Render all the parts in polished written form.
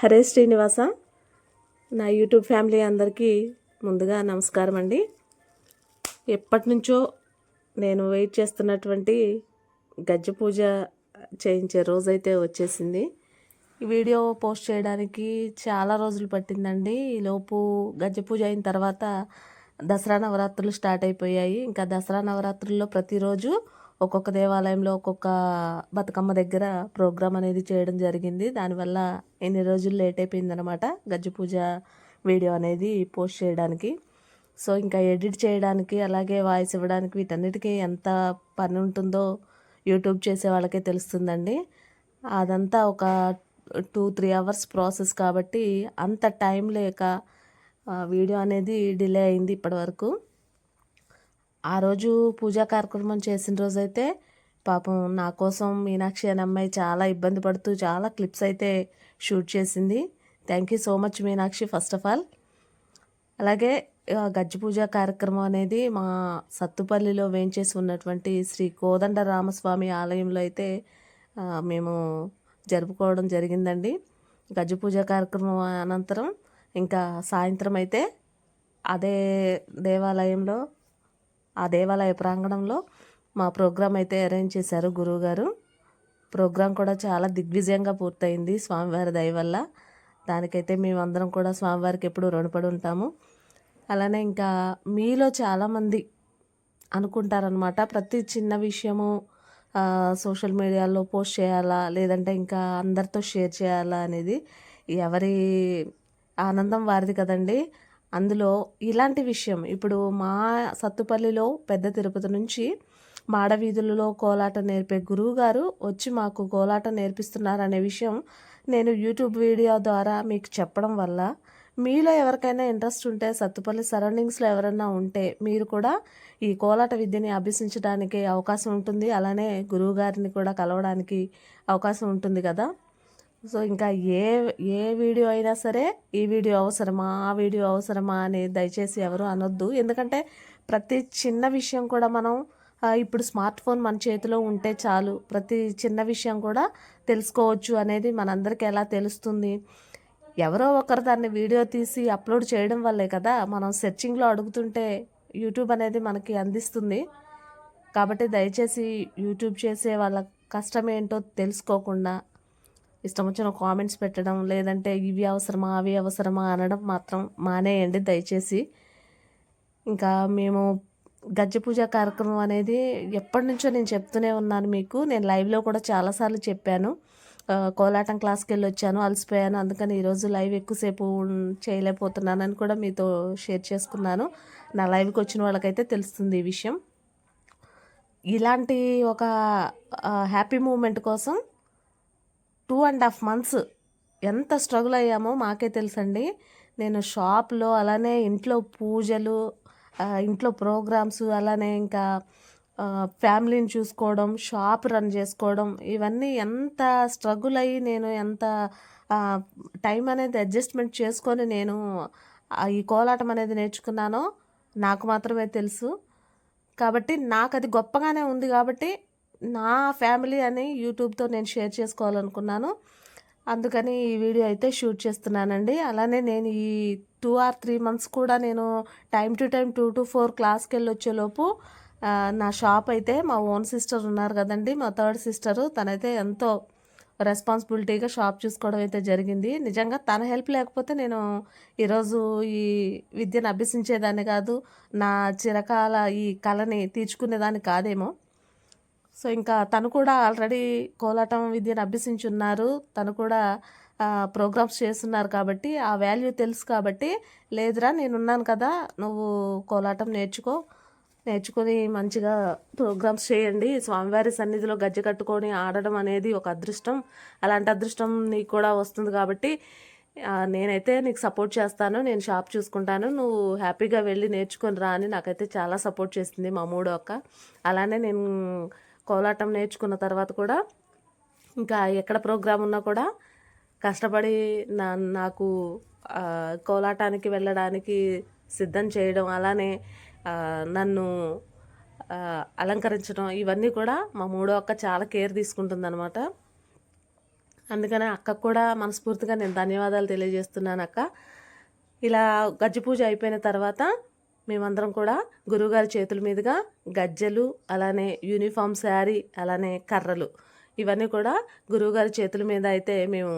హరే శ్రీనివాస, నా YouTube family అందరికీ ముందుగా నమస్కారం అండి. ఎప్పటి నుంచో నేను వెయిట్ చేస్తున్నటువంటి గజ్జ పూజ చేయించే రోజైతే వచ్చేసింది. ఈ వీడియో పోస్ట్ చేయడానికి చాలా రోజులు పట్టిందండి. ఈలోపు గజ్జ పూజ అయిన తర్వాత దసరా నవరాత్రులు స్టార్ట్ అయిపోయాయి. ఇంకా దసరా నవరాత్రుల్లో ప్రతిరోజు ఒక్కొక్క దేవాలయంలో ఒక్కొక్క బతుకమ్మ దగ్గర ప్రోగ్రామ్ అనేది చేయడం జరిగింది. దానివల్ల ఎన్ని రోజులు లేట్ అయిపోయిందనమాట గజ్జ పూజ వీడియో అనేది పోస్ట్ చేయడానికి. సో ఇంకా ఎడిట్ చేయడానికి అలాగే వాయిస్ ఇవ్వడానికి వీటన్నిటికీ ఎంత పని ఉంటుందో యూట్యూబ్ చేసే వాళ్ళకే తెలుస్తుందండి. అదంతా ఒక 2-3 అవర్స్ ప్రాసెస్ కాబట్టి అంత టైం లేక వీడియో అనేది డిలే అయింది ఇప్పటివరకు. ఆ రోజు పూజా కార్యక్రమం చేసిన రోజైతే పాపం నా కోసం మీనాక్షి అనే అమ్మాయి చాలా ఇబ్బంది పడుతూ చాలా క్లిప్స్ అయితే షూట్ చేసింది. Thank you so much Meenakshi first of all. అలాగే గజ్జ పూజ కార్యక్రమం అనేది మా సత్తుపల్లిలో వేంచేసి ఉన్నటువంటి శ్రీ కోదండ రామస్వామి ఆలయంలో అయితే మేము జరుపుకోవడం జరిగిందండి. గజ్జ పూజ కార్యక్రమం అనంతరం ఇంకా సాయంత్రం అయితే అదే దేవాలయంలో ఆ దేవాలయ ప్రాంగణంలో మా ప్రోగ్రాం అయితే అరేంజ్ చేశారు గురువుగారు. ప్రోగ్రాం కూడా చాలా దిగ్విజయంగా పూర్తయింది స్వామివారి దయ వల్ల. దానికైతే మేమందరం కూడా స్వామివారికి ఎప్పుడూ రుణపడి ఉంటాము. అలానే ఇంకా మీలో చాలామంది అనుకుంటారనమాట, ప్రతి చిన్న విషయము సోషల్ మీడియాలో పోస్ట్ చేయాలా లేదంటే ఇంకా అందరితో షేర్ చేయాలా అనేది. ఎవరి ఆనందం వారిది కదండి. అందులో ఇలాంటి విషయం ఇప్పుడు మా సత్తుపల్లిలో పెద్ద తిరుపతి నుంచి మాడవీధులలో కోలాట నేర్పే గురువు గారు వచ్చి మాకు కోలాట నేర్పిస్తున్నారనే విషయం నేను యూట్యూబ్ వీడియో ద్వారా మీకు చెప్పడం వల్ల మీలో ఎవరికైనా ఇంట్రెస్ట్ ఉంటే సత్తుపల్లి సరౌండింగ్స్లో ఎవరైనా ఉంటే మీరు కూడా ఈ కోలాట విద్యని అభ్యసించడానికి అవకాశం ఉంటుంది. అలానే గురువు గారిని కూడా కలవడానికి అవకాశం ఉంటుంది కదా. సో ఇంకా ఏ ఏ వీడియో అయినా సరే ఈ వీడియో అవసరమా ఆ వీడియో అవసరమా అని దయచేసి ఎవరు అనొద్దు. ఎందుకంటే ప్రతి చిన్న విషయం కూడా మనం ఇప్పుడు స్మార్ట్ ఫోన్ మన చేతిలో ఉంటే చాలు, ప్రతి చిన్న విషయం కూడా తెలుసుకోవచ్చు అనేది మనందరికీ ఎలా తెలుస్తుంది? ఎవరో ఒకరు దాన్ని వీడియో తీసి అప్లోడ్ చేయడం వల్లే కదా మనం సెర్చింగ్లో అడుగుతుంటే యూట్యూబ్ అనేది మనకి అందిస్తుంది. కాబట్టి దయచేసి యూట్యూబ్ చేసే వాళ్ళ కష్టం ఏంటో తెలుసుకోకుండా ఇష్టం వచ్చిన కామెంట్స్ పెట్టడం లేదంటే ఇవి అవసరమా అవి అవసరమా అనడం మాత్రం మానేయండి దయచేసి. ఇంకా మేము గజ్జ పూజ కార్యక్రమం అనేది ఎప్పటి నుంచో నేను చెప్తూనే ఉన్నాను మీకు. నేను లైవ్లో కూడా చాలాసార్లు చెప్పాను. కోలాటం క్లాస్కి వెళ్ళి వచ్చాను, అలసిపోయాను, అందుకని ఈరోజు లైవ్ ఎక్కువసేపు చేయలేకపోతున్నానని కూడా మీతో షేర్ చేసుకున్నాను. నా లైవ్కి వచ్చిన వాళ్ళకైతే తెలుస్తుంది ఈ విషయం. ఇలాంటి ఒక హ్యాపీ మూమెంట్ కోసం 2.5 months ఎంత స్ట్రగుల్ అయ్యామో మాకే తెలుసండి. నేను షాప్లో అలానే ఇంట్లో పూజలు, ఇంట్లో ప్రోగ్రామ్స్, అలానే ఇంకా ఫ్యామిలీని చూసుకోవడం, షాప్ రన్ చేసుకోవడం, ఇవన్నీ ఎంత స్ట్రగుల్ అయ్యి నేను ఎంత టైం అనేది అడ్జస్ట్మెంట్ చేసుకొని నేను ఈ కోలాటం అనేది నేర్చుకున్నానో నాకు మాత్రమే తెలుసు. కాబట్టి నాకు అది గొప్పగానే ఉంది కాబట్టి నా ఫ్యామిలీ అని యూట్యూబ్తో నేను షేర్ చేసుకోవాలనుకున్నాను. అందుకని ఈ వీడియో అయితే షూట్ చేస్తున్నానండి. అలానే నేను ఈ 2 or 3 months కూడా నేను టైం టు టైం 2 to 4 క్లాస్కి వెళ్ళి వచ్చేలోపు నా షాప్ అయితే మా ఓన్ సిస్టర్ ఉన్నారు కదండి, మా థర్డ్ సిస్టరు, తనైతే ఎంతో రెస్పాన్సిబిలిటీగా షాప్ చూసుకోవడం అయితే జరిగింది. నిజంగా తన హెల్ప్ లేకపోతే నేను ఈరోజు ఈ విద్యను అభ్యసించేదాన్ని కాదు, నా చిరకాల ఈ కళని తీర్చుకునేదాన్ని కాదేమో. సో ఇంకా తను కూడా ఆల్రెడీ కోలాటం విద్యను అభ్యసించున్నారు, తను కూడా ప్రోగ్రామ్స్ చేస్తున్నారు కాబట్టి ఆ వాల్యూ తెలుసు కాబట్టి, లేదురా నేనున్నాను కదా నువ్వు కోలాటం నేర్చుకొని మంచిగా ప్రోగ్రామ్స్ చేయండి, స్వామివారి సన్నిధిలో గజ్జె కట్టుకొని ఆడడం అనేది ఒక అదృష్టం, అలాంటి అదృష్టం నీకు కూడా వస్తుంది కాబట్టి నేనైతే నీకు సపోర్ట్ చేస్తాను, నేను షాప్ చూసుకుంటాను, నువ్వు హ్యాపీగా వెళ్ళి నేర్చుకొని రా అని నాకైతే చాలా సపోర్ట్ చేస్తుంది మా మూడో అక్క. అలానే నేను కోలాటం నేర్చుకున్న తర్వాత కూడా ఇంకా ఎక్కడ ప్రోగ్రాం ఉన్నా కూడా కష్టపడి నాకు కోలాటానికి వెళ్ళడానికి సిద్ధం చేయడం, అలానే నన్ను అలంకరించడం, ఇవన్నీ కూడా మా మూడో అక్క చాలా కేర్ తీసుకుంటుందన్నమాట. అందుకనే అక్కకు కూడా మనస్ఫూర్తిగా నేను ధన్యవాదాలు తెలియజేస్తున్నాను అక్క. ఇలా గజ్జె పూజ అయిపోయిన తర్వాత మేమందరం కూడా గురువుగారి చేతుల మీదుగా గజ్జెలు, అలానే యూనిఫామ్ శారీ, అలానే కర్రలు ఇవన్నీ కూడా గురువుగారి చేతుల మీద అయితే మేము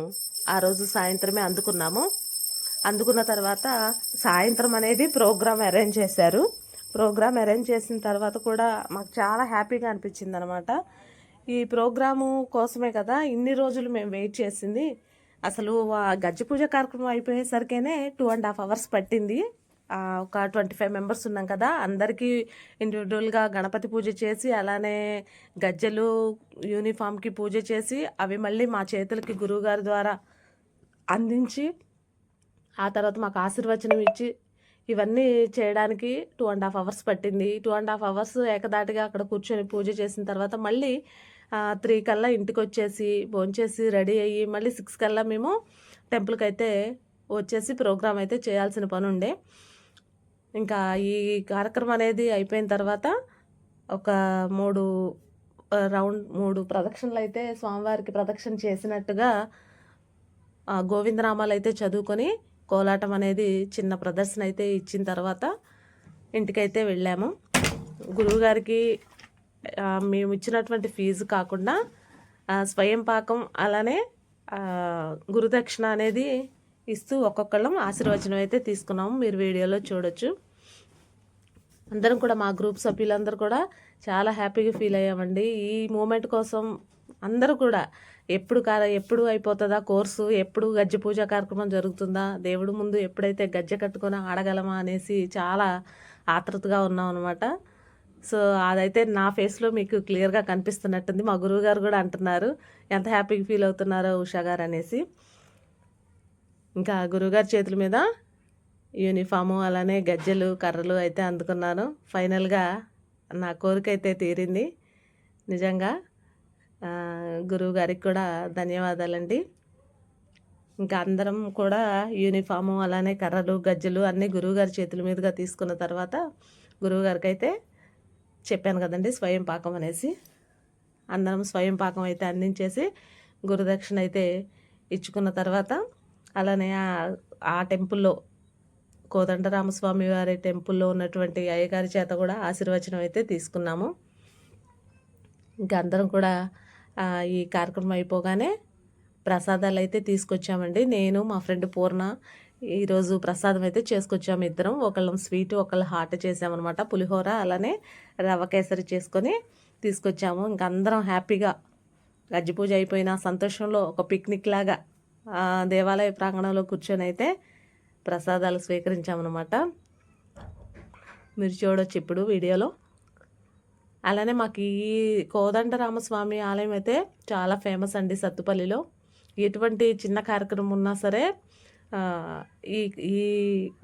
ఆ రోజు సాయంత్రమే అందుకున్నాము. అందుకున్న తర్వాత సాయంత్రం అనేది ప్రోగ్రామ్ అరేంజ్ చేశారు. ప్రోగ్రామ్ అరేంజ్ చేసిన తర్వాత కూడా మాకు చాలా హ్యాపీగా అనిపించింది అనమాట. ఈ ప్రోగ్రాము కోసమే కదా ఇన్ని రోజులు మేము వెయిట్ చేసింది. అసలు గజ్జె పూజ కార్యక్రమం అయిపోయేసరికేనే 2.5 hours పట్టింది. ఒక 25 మెంబర్స్ ఉన్నాం కదా, అందరికీ ఇండివిజువల్గా గణపతి పూజ చేసి, అలానే గజ్జెలు యూనిఫామ్కి పూజ చేసి, అవి మళ్ళీ మా చేతులకి గురువుగారి ద్వారా అందించి, ఆ తర్వాత మాకు ఆశీర్వచనం ఇచ్చి ఇవన్నీ చేయడానికి 2.5 hours పట్టింది. 2.5 hours ఏకదాటిగా అక్కడ కూర్చొని పూజ చేసిన తర్వాత మళ్ళీ 3 కల్లా ఇంటికి వచ్చేసి భోంచేసి రెడీ అయ్యి మళ్ళీ 6 కల్లా మేము టెంపుల్కి అయితే వచ్చేసి ప్రోగ్రామ్ అయితే చేయాల్సిన పని ఉండే. ఇంకా ఈ కార్యక్రమం అనేది అయిపోయిన తర్వాత ఒక 3 ప్రదక్షిణలు అయితే స్వామివారికి ప్రదక్షిణ చేసినట్టుగా గోవిందనామాలు అయితే చదువుకొని కోలాటం అనేది చిన్న ప్రదర్శన అయితే ఇచ్చిన తర్వాత ఇంటికైతే వెళ్ళాము. గురువుగారికి మేము ఇచ్చినటువంటి ఫీజు కాకుండా స్వయం పాకం, అలానే గురుదక్షిణ అనేది ఇస్తూ ఒక్కొక్కళ్ళం ఆశీర్వచనం అయితే తీసుకున్నాము. మీరు వీడియోలో చూడొచ్చు. అందరం కూడా మా గ్రూప్ సభ్యులందరూ కూడా చాలా హ్యాపీగా ఫీల్ అయ్యామండి. ఈ మూమెంట్ కోసం అందరూ కూడా ఎప్పుడు అయిపోతుందా కోర్సు, ఎప్పుడు గజ్జె పూజ కార్యక్రమం జరుగుతుందా, దేవుడు ముందు ఎప్పుడైతే గజ్జె కట్టుకొని ఆడగలమా అనేసి చాలా ఆతృతగా ఉన్నాం అనమాట. సో అదైతే నా ఫేస్లో మీకు క్లియర్గా కనిపిస్తున్నట్టుంది. మా గురువు గారు కూడా అంటున్నారు ఎంత హ్యాపీగా ఫీల్ అవుతున్నారో ఉషా గారు అనేసి. ఇంకా గురువుగారి చేతుల మీద యూనిఫాము, అలానే గజ్జెలు, కర్రలు అయితే అందుకున్నాను. ఫైనల్గా నా కోరిక అయితే తీరింది. నిజంగా గురువు గారికి కూడా ధన్యవాదాలండి. ఇంకా అందరం కూడా యూనిఫాము, అలానే కర్రలు, గజ్జెలు అన్నీ గురువుగారి చేతుల మీదుగా తీసుకున్న తర్వాత గురువుగారికి అయితే చెప్పాను కదండి స్వయం పాకం అనేసి, అందరం స్వయం పాకం అయితే అందించేసి గురుదక్షిణ అయితే ఇచ్చుకున్న తర్వాత, అలానే ఆ టెంపుల్లో కోదండరామస్వామి వారి టెంపుల్లో ఉన్నటువంటి అయ్యగారి చేత కూడా ఆశీర్వచనం అయితే తీసుకున్నాము. ఇంకా అందరం కూడా ఈ కార్యక్రమం అయిపోగానే ప్రసాదాలు అయితే తీసుకొచ్చామండి. నేను మా ఫ్రెండ్ పూర్ణ ఈరోజు ప్రసాదం అయితే చేసుకొచ్చాము ఇద్దరం. ఒకళ్ళం స్వీట్, ఒకళ్ళు హాట్ చేసామన్నమాట. పులిహోర, అలానే రవ్వ కేసరి చేసుకొని తీసుకొచ్చాము. ఇంకా అందరం హ్యాపీగా గజ్జె పూజ అయిపోయిన సంతోషంలో ఒక పిక్నిక్ లాగా దేవాలయ ప్రాంగణంలో కూర్చొని అయితే ప్రసాదాలు స్వీకరించామన్నమాట. మీరు చూడొచ్చు ఇప్పుడు వీడియోలో. అలానే మాకు ఈ కోదండరామస్వామి ఆలయం అయితే చాలా ఫేమస్ అండి సత్తుపల్లిలో. ఎటువంటి చిన్న కార్యక్రమం ఉన్నా సరే ఈ ఈ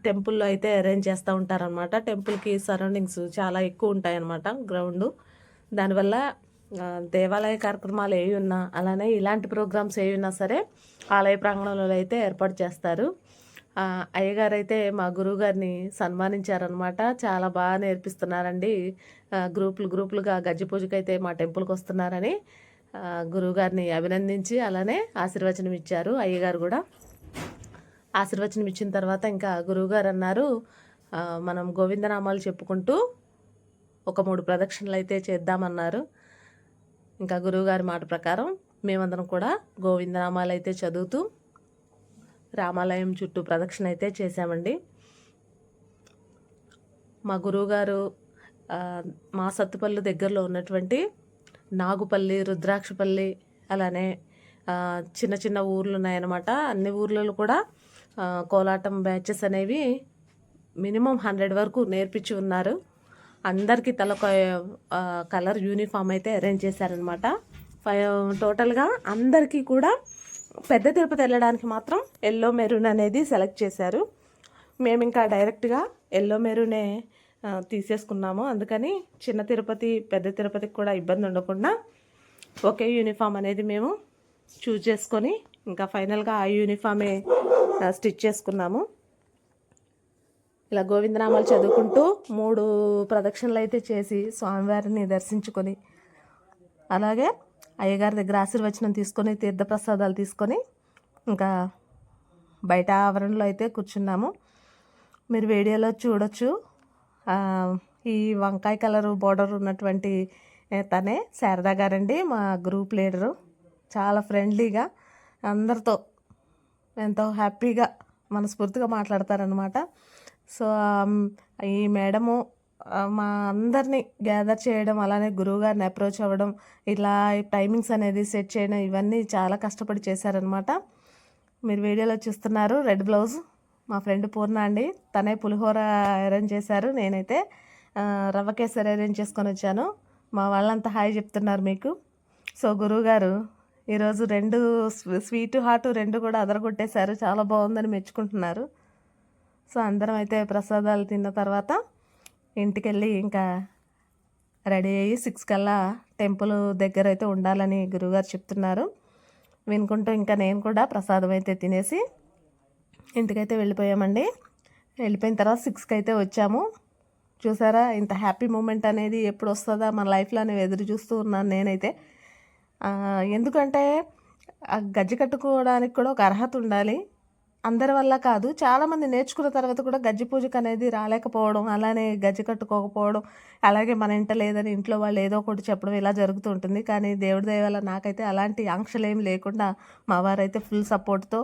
టెంపుల్లో అయితే అరేంజ్ చేస్తూ ఉంటారనమాట. టెంపుల్కి సరౌండింగ్స్ చాలా ఎక్కువ ఉంటాయన్నమాట, గ్రౌండ్. దానివల్ల దేవాలయ కార్యక్రమాలు ఏవి ఉన్నా, అలానే ఇలాంటి ప్రోగ్రామ్స్ ఏవి ఉన్నా సరే ఆలయ ప్రాంగణంలో అయితే ఏర్పాటు చేస్తారు. అయ్యగారు అయితే మా గురువుగారిని సన్మానించారనమాట. చాలా బాగా నేర్పిస్తున్నారండి, గ్రూపులుగా గజ్జె పూజకి అయితే మా టెంపుల్కి వస్తున్నారని గురువుగారిని అభినందించి అలానే ఆశీర్వచనం ఇచ్చారు. అయ్యగారు కూడా ఆశీర్వచనం ఇచ్చిన తర్వాత ఇంకా గురువుగారు అన్నారు, మనం గోవిందనామాలు చెప్పుకుంటూ ఒక 3 ప్రదక్షిణలు అయితే చేద్దామన్నారు. ఇంకా గురువుగారి మాట ప్రకారం మేమందరం కూడా గోవిందనామాలు అయితే చదువుతూ రామాలయం చుట్టూ ప్రదక్షిణ అయితే చేశామండి. మా గురువుగారు మా సత్తుపల్లి దగ్గరలో ఉన్నటువంటి నాగుపల్లి, రుద్రాక్షపల్లి, అలానే చిన్న చిన్న ఊర్లు ఉన్నాయన్నమాట. అన్ని ఊర్లలో కూడా కోలాటం బ్యాచెస్ అనేవి మినిమం 100 వరకు నేర్పించి ఉన్నారు. అందరికీ తలొక కలర్ యూనిఫామ్ అయితే అరేంజ్ చేశారనమాట. టోటల్గా అందరికీ కూడా పెద్ద తిరుపతి వెళ్ళడానికి మాత్రం ఎల్లో మెరూన్ అనేది సెలెక్ట్ చేశారు. మేము ఇంకా డైరెక్ట్గా ఎల్లో మెరూనే తీసేసుకున్నాము. అందుకని చిన్న తిరుపతి, పెద్ద తిరుపతికి కూడా ఇబ్బంది ఉండకుండా ఒకే యూనిఫామ్ అనేది మేము చూజ్ చేసుకొని ఇంకా ఫైనల్గా ఆ యూనిఫామే స్టిచ్ చేసుకున్నాము. ఇలా గోవిందనామాలు చదువుకుంటూ 3 ప్రదక్షిణలు అయితే చేసి స్వామివారిని దర్శించుకొని, అలాగే అయ్యగారి దగ్గర ఆశీర్వచనం తీసుకొని తీర్థప్రసాదాలు తీసుకొని ఇంకా బయట ఆవరణలో అయితే కూర్చున్నాము. మీరు వీడియోలో చూడొచ్చు. ఈ వంకాయ కలరు బోర్డర్ ఉన్నటువంటి తనే శారదా గారండి, మా గ్రూప్ లీడరు. చాలా ఫ్రెండ్లీగా అందరితో ఎంతో హ్యాపీగా మనస్ఫూర్తిగా మాట్లాడతారనమాట. సో ఈ మేడము మా అందరినీ గ్యాదర్ చేయడం, అలానే గురువుగారిని అప్రోచ్ అవ్వడం, ఇలా టైమింగ్స్ అనేది సెట్ చేయడం, ఇవన్నీ చాలా కష్టపడి చేశారనమాట. మీరు వీడియోలో చూస్తున్నారు. రెడ్ బ్లౌజ్ మా ఫ్రెండ్ పూర్ణ అండి, తనే పులిహోర అరేంజ్ చేశారు. నేనైతే రవ్వ కేసరి అరేంజ్ చేసుకొని వచ్చాను. మా వాళ్ళంతా హాయ్ చెప్తున్నారు మీకు. సో గురువుగారు ఈరోజు 2 స్వీటు హాటు 2 కూడా అదరగొట్టేశారు. చాలా బాగుందని మెచ్చుకుంటున్నారు. సో అందరం అయితే ప్రసాదాలు తిన్న తర్వాత ఇంటికి వెళ్ళి ఇంకా రెడీ అయ్యి 6 కల్లా టెంపుల్ దగ్గర అయితే ఉండాలని గురువుగారు చెప్తున్నారు. వినుకుంటూ ఇంకా నేను కూడా ప్రసాదం అయితే తినేసి ఇంటికైతే వెళ్ళిపోయామండి. వెళ్ళిపోయిన తర్వాత 6కి అయితే వచ్చాము. చూసారా, ఇంత హ్యాపీ మూమెంట్ అనేది ఎప్పుడు వస్తుందా మన లైఫ్లో అనేవి ఎదురు చూస్తూ ఉన్నాను నేనైతే. ఎందుకంటే గజ్జి కట్టుకోవడానికి కూడా ఒక అర్హత ఉండాలి. అందరి వల్ల కాదు, చాలామంది నేర్చుకున్న తర్వాత కూడా గజ్జి పూజకు అనేది రాలేకపోవడం, అలానే గజ్జి కట్టుకోకపోవడం, అలాగే మన ఇంట లేదని ఇంట్లో వాళ్ళు ఏదో ఒకటి చెప్పడం ఇలా జరుగుతూ ఉంటుంది. కానీ దేవుడి దయ వల్ల నాకైతే అలాంటి ఆంక్షలు ఏమి లేకుండా మా వారైతే ఫుల్ సపోర్ట్తో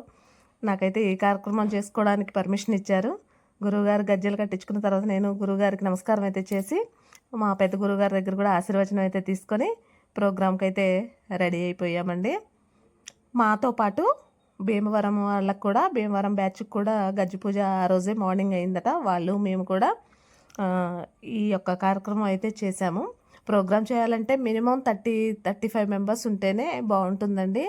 నాకైతే ఈ కార్యక్రమం చేసుకోవడానికి పర్మిషన్ ఇచ్చారు. గురువుగారు గజ్జలు కట్టించుకున్న తర్వాత నేను గురువుగారికి నమస్కారం అయితే చేసి మా పెద్ద గురువుగారి దగ్గర కూడా ఆశీర్వచనం అయితే తీసుకొని ప్రోగ్రామ్కి అయితే రెడీ అయిపోయామండి. మాతో పాటు భీమవరం వాళ్ళకు కూడా, భీమవరం బ్యాచ్కి కూడా గజ్జి పూజ ఆ రోజే మార్నింగ్ అయిందట. వాళ్ళు మేము కూడా ఈ యొక్క కార్యక్రమం అయితే చేశాము. ప్రోగ్రామ్ చేయాలంటే మినిమం 30-35 మెంబర్స్ ఉంటేనే బాగుంటుందండి.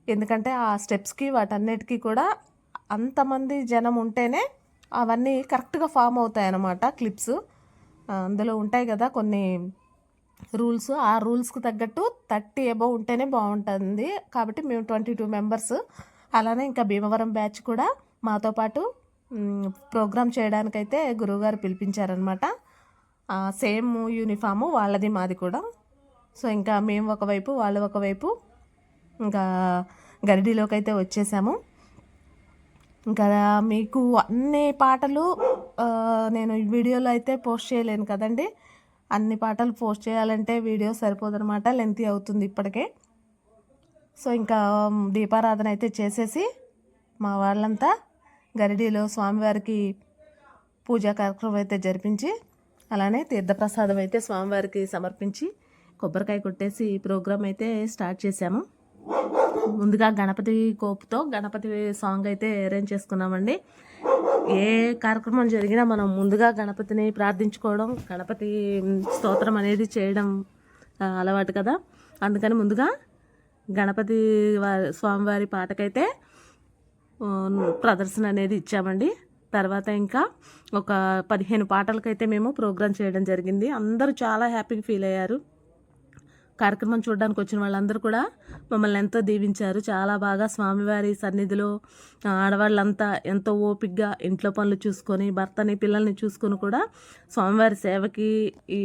ఎందుకంటే ఆ స్టెప్స్కి వాటన్నిటికీ కూడా అంతమంది జనం ఉంటేనే అవన్నీ కరెక్ట్గా ఫామ్ అవుతాయి అన్నమాట. క్లిప్స్ అందులో ఉంటాయి కదా కొన్ని రూల్స్, ఆ రూల్స్కి తగ్గట్టు 30 అబవ్ ఉంటేనే బాగుంటుంది. కాబట్టి మేము 22 మెంబర్స్. అలానే ఇంకా భీమవరం బ్యాచ్ కూడా మాతో పాటు ప్రోగ్రామ్ చేయడానికైతే గురువుగారు పిలిపించారనమాట. సేమ్ యూనిఫాము వాళ్ళది మాది కూడా. సో ఇంకా మేము ఒకవైపు వాళ్ళు ఒకవైపు ఇంకా గరిడీలోకి అయితే వచ్చేసాము. ఇంకా మీకు అన్ని పాటలు నేను ఈ వీడియోలో అయితే పోస్ట్ చేయలేను కదండి. అన్ని పాటలు పోస్ట్ చేయాలంటే వీడియో సరిపోదన్నమాట, లెంతీ అవుతుంది ఇప్పటికే. సో ఇంకా దీపారాధన అయితే చేసేసి మా వాళ్ళంతా గరిడీలో స్వామివారికి పూజా కార్యక్రమం అయితే జరిపించి, అలానే తీర్థప్రసాదం అయితే స్వామివారికి సమర్పించి కొబ్బరికాయ కొట్టేసి ప్రోగ్రామ్ అయితే స్టార్ట్ చేశాము. ముందుగా గణపతి కోపుతో గణపతి సాంగ్ అయితే అరేంజ్ చేసుకున్నామండి. ఏ కార్యక్రమం జరిగినా మనం ముందుగా గణపతిని ప్రార్థించుకోవడం, గణపతి స్తోత్రం అనేది చేయడం అలవాటు కదా. అందుకని ముందుగా గణపతి స్వామివారి పాటకైతే ప్రదర్శన అనేది ఇచ్చామండి. తర్వాత ఇంకా ఒక 15 పాటలకైతే మేము ప్రోగ్రామ్ చేయడం జరిగింది. అందరూ చాలా హ్యాపీగా ఫీల్ అయ్యారు. కార్యక్రమం చూడడానికి వచ్చిన వాళ్ళందరూ కూడా మమ్మల్ని ఎంతో దీవించారు. చాలా బాగా స్వామివారి సన్నిధిలో ఆడవాళ్ళంతా ఎంతో ఓపికగా ఇంట్లో పనులు చూసుకొని, భర్తని పిల్లల్ని చూసుకొని కూడా స్వామివారి సేవకి ఈ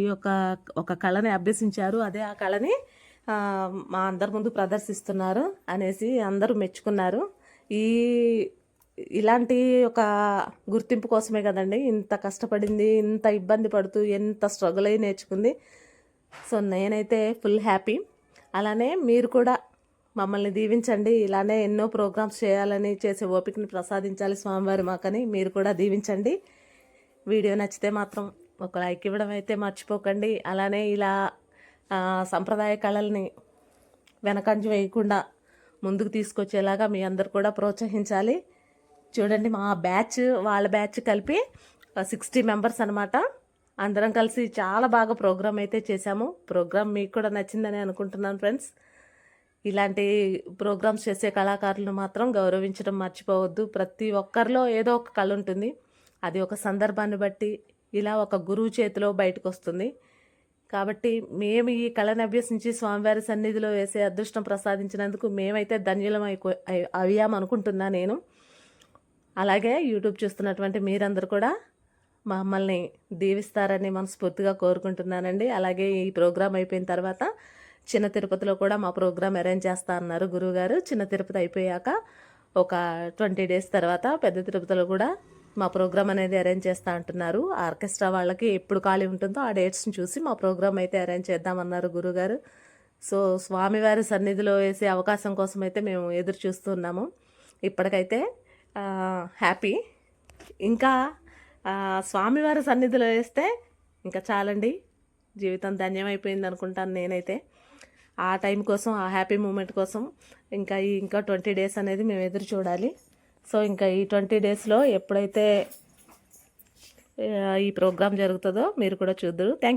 ఒక కళని అభ్యసించారు. అదే ఆ కళని మా అందరి ముందు ప్రదర్శిస్తున్నారు అనేసి అందరూ మెచ్చుకున్నారు. ఇలాంటి ఒక గుర్తింపు కోసమే కదండి ఇంత కష్టపడింది, ఇంత ఇబ్బంది పడుతూ, ఎంత స్ట్రగుల్ అయ్యి నేర్చుకుంది. సో నేనైతే ఫుల్ హ్యాపీ. అలానే మీరు కూడా మమ్మల్ని దీవించండి. ఇలానే ఎన్నో ప్రోగ్రామ్స్ చేయాలని, చేసే ఓపికని ప్రసాదించాలి స్వామివారి మాకని మీరు కూడా దీవించండి. వీడియో నచ్చితే మాత్రం ఒక లైక్ ఇవ్వడం అయితే మర్చిపోకండి. అలానే ఇలా సంప్రదాయ కళల్ని వెనకంజ వేయకుండా ముందుకు తీసుకొచ్చేలాగా మీ అందరు కూడా ప్రోత్సహించాలి. చూడండి, మా బ్యాచ్ వాళ్ళ బ్యాచ్ కలిపి 60 మెంబర్స్ అనమాట. అందరం కలిసి చాలా బాగా ప్రోగ్రామ్ అయితే చేశాము. ప్రోగ్రామ్ మీకు కూడా నచ్చిందని అనుకుంటున్నాను ఫ్రెండ్స్. ఇలాంటి ప్రోగ్రామ్స్ చేసే కళాకారులను మాత్రం గౌరవించడం మర్చిపోవద్దు. ప్రతి ఒక్కరిలో ఏదో ఒక కళ ఉంటుంది. అది ఒక సందర్భాన్ని బట్టి ఇలా ఒక గురువు చేతిలో బయటకు వస్తుంది. కాబట్టి మేము ఈ కళను అభ్యసించి స్వామివారి సన్నిధిలో వేసే అదృష్టం ప్రసాదించినందుకు మేమైతే ధన్యులం అయ్యామనుకుంటున్నా నేను. అలాగే యూట్యూబ్ చూస్తున్నటువంటి మీరందరూ కూడా మమ్మల్ని దీవిస్తారని మనస్ఫూర్తిగా కోరుకుంటున్నానండి. అలాగే ఈ ప్రోగ్రాం అయిపోయిన తర్వాత చిన్న తిరుపతిలో కూడా మా ప్రోగ్రామ్ అరేంజ్ చేస్తా అన్నారు గురువుగారు. చిన్న తిరుపతి అయిపోయాక ఒక 20 డేస్ తర్వాత పెద్ద తిరుపతిలో కూడా మా ప్రోగ్రామ్ అనేది అరేంజ్ చేస్తా అంటున్నారు. ఆర్కెస్ట్రా వాళ్ళకి ఎప్పుడు ఖాళీ ఉంటుందో ఆ డేట్స్ని చూసి మా ప్రోగ్రామ్ అయితే అరేంజ్ చేద్దామన్నారు గురువుగారు. సో స్వామివారి సన్నిధిలో వేసే అవకాశం కోసం అయితే మేము ఎదురు చూస్తున్నాము. ఇప్పటికైతే హ్యాపీ. ఇంకా స్వామివారి సన్నిధిలో వేస్తే ఇంకా చాలండి, జీవితం ధన్యమైపోయింది అనుకుంటాను నేనైతే. ఆ టైం కోసం, ఆ హ్యాపీ మూమెంట్ కోసం ఇంకా 20 డేస్ అనేది మేము ఎదురు చూడాలి. సో ఇంకా ఈ 20 డేస్లో ఎప్పుడైతే ఈ ప్రోగ్రాం జరుగుతుందో మీరు కూడా చూద్దరు. Thank you.